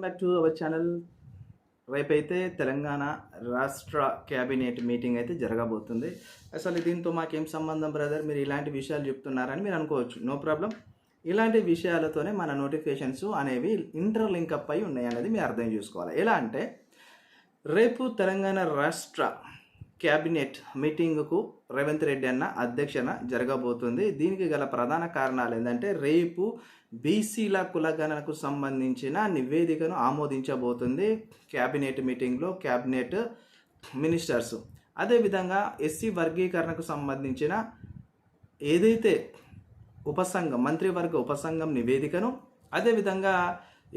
Back to our channel. రేపైతే తెలంగాణ రాష్ట్ర cabinet meeting అయితే జరగబోతుంది. అసలు దీంతో మాకేం సంబంధం బ్రదర్, మీరు ఇలాంటి విషయాలు చెప్తున్నారని మీరు అనుకోవచ్చు. No problem. ఇలాంటి విషయాలతోనే మన నోటిఫికేషన్స్ అనేవి ఇంటర్లింక్ అప్ అయి ఉన్నాయి అనేది మీరు అర్థం చేసుకోవాలి. ఎలా అంటే రేపు తెలంగాణ రాష్ట్ర క్యాబినెట్ మీటింగ్కు రేవంత్ రెడ్డి అన్న అధ్యక్షన జరగబోతుంది. దీనికి గల ప్రధాన కారణాలు ఏంటంటే రేపు బీసీల కులగణనకు సంబంధించిన నివేదికను ఆమోదించబోతుంది క్యాబినెట్ మీటింగ్లో క్యాబినెట్ మినిస్టర్స్. అదేవిధంగా ఎస్సీ వర్గీకరణకు సంబంధించిన ఏదైతే ఉపసంఘం మంత్రివర్గ ఉపసంఘం నివేదికను, అదేవిధంగా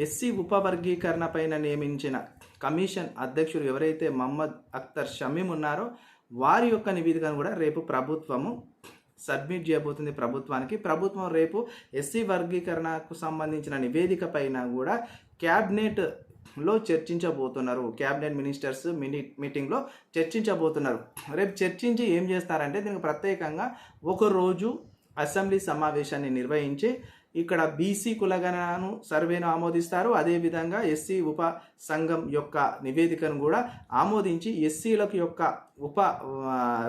ఎస్సీ ఉపవర్గీకరణ పైన నియమించిన కమిషన్ అధ్యక్షుడు ఎవరైతే మహమ్మద్ అఖ్తర్ షమీం ఉన్నారో వారి యొక్క నివేదికను కూడా రేపు ప్రభుత్వము సబ్మిట్ చేయబోతుంది ప్రభుత్వానికి. ప్రభుత్వం రేపు ఎస్సీ వర్గీకరణకు సంబంధించిన నివేదిక పైన కూడా క్యాబినెట్లో చర్చించబోతున్నారు. క్యాబినెట్ మినిస్టర్స్ మీటింగ్లో చర్చించబోతున్నారు. రేపు చర్చించి ఏం చేస్తారంటే దీనికి ప్రత్యేకంగా ఒకరోజు అసెంబ్లీ సమావేశాన్ని నిర్వహించి ఇక్కడ బీసీ కులగణను సర్వేను ఆమోదిస్తారు. అదేవిధంగా ఎస్సీ ఉప సంఘం యొక్క నివేదికను కూడా ఆమోదించి ఎస్సీలకు యొక్క ఉప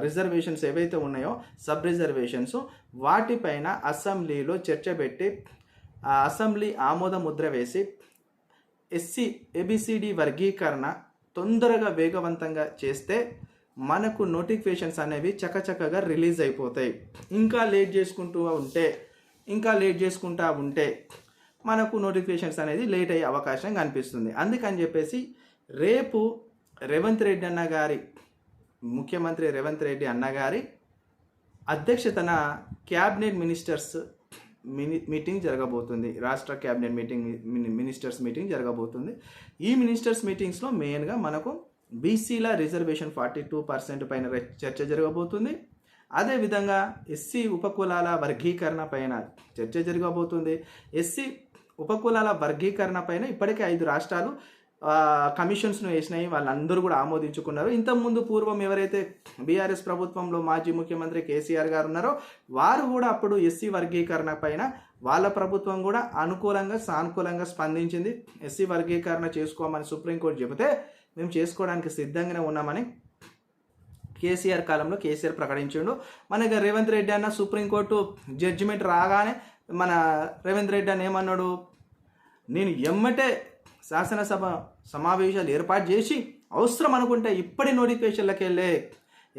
రిజర్వేషన్స్ ఏవైతే ఉన్నాయో సబ్ రిజర్వేషన్స్ వాటిపైన అసెంబ్లీలో చర్చ పెట్టి అసెంబ్లీ ఆమోద ముద్ర వేసి ఎస్సీ ఏబిసిడి వర్గీకరణ తొందరగా వేగవంతంగా చేస్తే మనకు నోటిఫికేషన్స్ అనేవి చకచకగా రిలీజ్ అయిపోతాయి. ఇంకా లేట్ చేసుకుంటా ఉంటే మనకు నోటిఫికేషన్స్ అనేది లేట్ అయ్యే అవకాశం కనిపిస్తుంది. అందుకని చెప్పేసి రేపు ముఖ్యమంత్రి రేవంత్ రెడ్డి అన్నగారి అధ్యక్షతన క్యాబినెట్ మినిస్టర్స్ మీటింగ్ జరగబోతుంది. రాష్ట్ర క్యాబినెట్ మినిస్టర్స్ మీటింగ్ జరగబోతుంది. ఈ మినిస్టర్స్ మీటింగ్స్లో మెయిన్గా మనకు బీసీల రిజర్వేషన్ 42% పైన చర్చ జరగబోతుంది. అదేవిధంగా ఎస్సీ ఉపకులాల వర్గీకరణ పైన చర్చ జరగబోతుంది. ఎస్సీ ఉపకులాల వర్గీకరణ పైన ఇప్పటికే 5 రాష్ట్రాలు కమిషన్స్ను వేసినాయి. వాళ్ళందరూ కూడా ఆమోదించుకున్నారు. ఇంతకుముందు పూర్వం ఎవరైతే బీఆర్ఎస్ ప్రభుత్వంలో మాజీ ముఖ్యమంత్రి కేసీఆర్ గారు ఉన్నారో వారు కూడా అప్పుడు ఎస్సీ వర్గీకరణ పైన వాళ్ళ ప్రభుత్వం కూడా సానుకూలంగా స్పందించింది. ఎస్సీ వర్గీకరణ చేసుకోమని సుప్రీంకోర్టు చెబితే మేము చేసుకోవడానికి సిద్ధంగానే ఉన్నామని కేసీఆర్ కాలంలో కేసీఆర్ ప్రకటించిండు. మనకి రేవంత్ రెడ్డి అన్న సుప్రీంకోర్టు జడ్జిమెంట్ రాగానే మన రేవంత్ రెడ్డి అన్న ఏమన్నాడు, నేను ఎమ్మటే శాసనసభ సమావేశాలు ఏర్పాటు చేసి అవసరం అనుకుంటే ఇప్పటి నోటిఫికేషన్లకు వెళ్ళే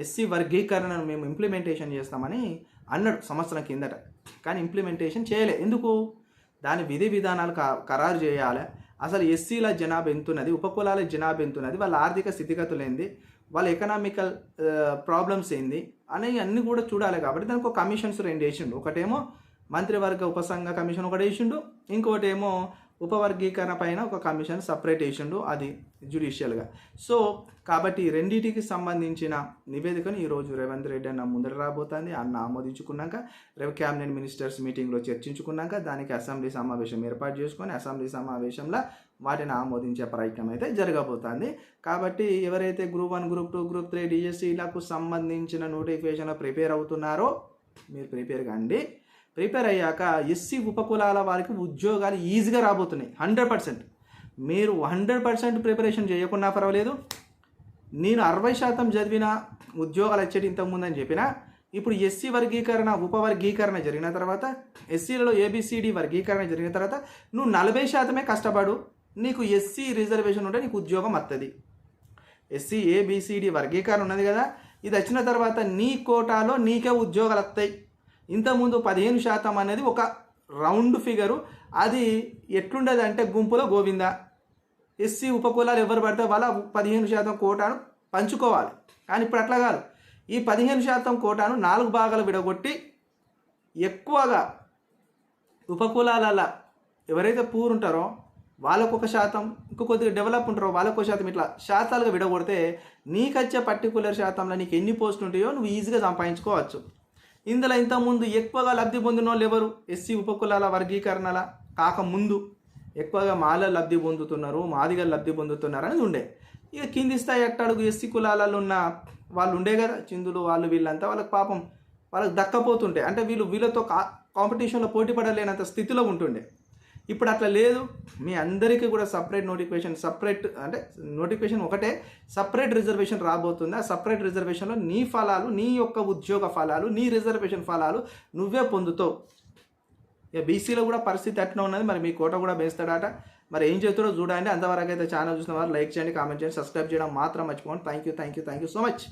ఎస్సీ వర్గీకరణను మేము ఇంప్లిమెంటేషన్ చేస్తామని అన్నాడు సంవత్సరం కిందట. కానీ ఇంప్లిమెంటేషన్ చేయలే. ఎందుకు? దాని విధి విధానాలు ఖరారు చేయాలి. అసలు ఎస్సీల జనాభా ఎంతున్నది, ఉపకులాల జనాభా ఎంతున్నది, వాళ్ళ ఆర్థిక స్థితిగతులు ఏంది, వాళ్ళ ఎకనామికల్ ప్రాబ్లమ్స్ ఏంది అనేవి అన్నీ కూడా చూడాలి. కాబట్టి దానికి ఒక కమిషన్స్ 2 వేసిండు. ఒకటేమో మంత్రివర్గ ఉపసంఘ కమిషన్ ఒకటి వేసిండు, ఇంకోటేమో ఉపవర్గీకరణ పైన ఒక కమిషన్ సపరేట్ వేసిండు, అది జ్యుడిషియల్గా. సో కాబట్టి రెండింటికి సంబంధించిన నివేదికను ఈరోజు రేవంత్ రెడ్డి అన్న ముందర రాబోతుంది. అన్న ఆమోదించుకున్నాక రేపు క్యాబినెట్ మినిస్టర్స్ మీటింగ్లో చర్చించుకున్నాక దానికి అసెంబ్లీ సమావేశం ఏర్పాటు చేసుకొని అసెంబ్లీ సమావేశంలో వాటిని ఆమోదించే ప్రయత్నం అయితే జరగబోతుంది. కాబట్టి ఎవరైతే గ్రూప్ 1, గ్రూప్ 2, గ్రూప్ 3 డిఎస్సీలకు సంబంధించిన నోటిఫికేషన్ ప్రిపేర్ అవుతున్నారో మీరు ప్రిపేర్ కండి. ప్రిపేర్ అయ్యాక ఎస్సీ ఉపకులాల వారికి ఉద్యోగాలు ఈజీగా రాబోతున్నాయి. 100%. మీరు 100% ప్రిపరేషన్ చేయకుండా పర్వాలేదు. నేను 60% చదివిన ఉద్యోగాలు వచ్చేటి ఇంతకుముందు అని చెప్పిన, ఇప్పుడు ఎస్సీ వర్గీకరణ ఉపవర్గీకరణ జరిగిన తర్వాత ఎస్సీలలో ఏబిసిడి వర్గీకరణ జరిగిన తర్వాత నువ్వు 40% కష్టపడు, నీకు ఎస్సీ రిజర్వేషన్ ఉంటే నీకు ఉద్యోగం వస్తుంది. ఎస్సీ ఏబిసిడి వర్గీకరణ ఉన్నది కదా, ఇది వచ్చిన తర్వాత నీ కోటాలో నీకే ఉద్యోగాలు వస్తాయి. ఇంతకుముందు 15% అనేది ఒక రౌండ్ ఫిగరు. అది ఎట్లుండదు అంటే గుంపులో గోవిందా, ఎస్సీ ఉపకులాలు ఎవరు పడితే వాళ్ళ 15% కోటాను పంచుకోవాలి. కానీ ఇప్పుడు అట్లా కాదు. ఈ 15% కోటాను 4 భాగాలు విడగొట్టి ఎక్కువగా ఉపకులాల ఎవరైతే పూర్ ఉంటారో వాళ్ళకు 1%, ఇంకో కొద్దిగా డెవలప్ ఉంటారో వాళ్ళకు 1%, ఇట్లా శాతాలుగా విడగొడితే నీకు వచ్చే పర్టికులర్ శాతంలో నీకు ఎన్ని పోస్టులు ఉంటాయో నువ్వు ఈజీగా సంపాదించుకోవచ్చు. ఇందులో ఇంతకుముందు ఎక్కువగా లబ్ధి పొందిన వాళ్ళు ఎవరు? ఎస్సీ ఉపకులాల వర్గీకరణల కాకముందు ఎక్కువగా మాల లబ్ధి పొందుతున్నారు, మాదిగలు లబ్ధి పొందుతున్నారు అనేది ఉండే. ఇక కింది స్థాయి అట్టడుగు ఎస్సీ కులాలలో ఉన్న వాళ్ళు ఉండే కదా, చిందులు వాళ్ళు వీళ్ళంతా వాళ్ళకి పాపం వాళ్ళకి దక్కపోతుంటే అంటే వీళ్ళతో కాంపిటీషన్లో పోటీ పడలేనంత స్థితిలో ఉంటుండే. ఇప్పుడు అట్లా లేదు, మీ అందరికీ కూడా సపరేట్ నోటిఫికేషన్ ఒకటే, సపరేట్ రిజర్వేషన్ రాబోతుంది. ఆ సపరేట్ రిజర్వేషన్లో నీ ఫలాలు, నీ యొక్క ఉద్యోగ ఫలాలు, నీ రిజర్వేషన్ ఫలాలు నువ్వే పొందుతావు. ఇక బీసీలో కూడా పరిస్థితి అట్లా ఉన్నది. మరి మీ కోట కూడా వేస్తాడట. మరి ఏం చేస్తాడో చూడండి. అంతవరకు అయితే ఛానల్ చూసిన వారు లైక్ చేయండి, కామెంట్ చేయండి, సబ్స్క్రైబ్ చేయడం మాత్రం మర్చిపోండి. Thank you so much.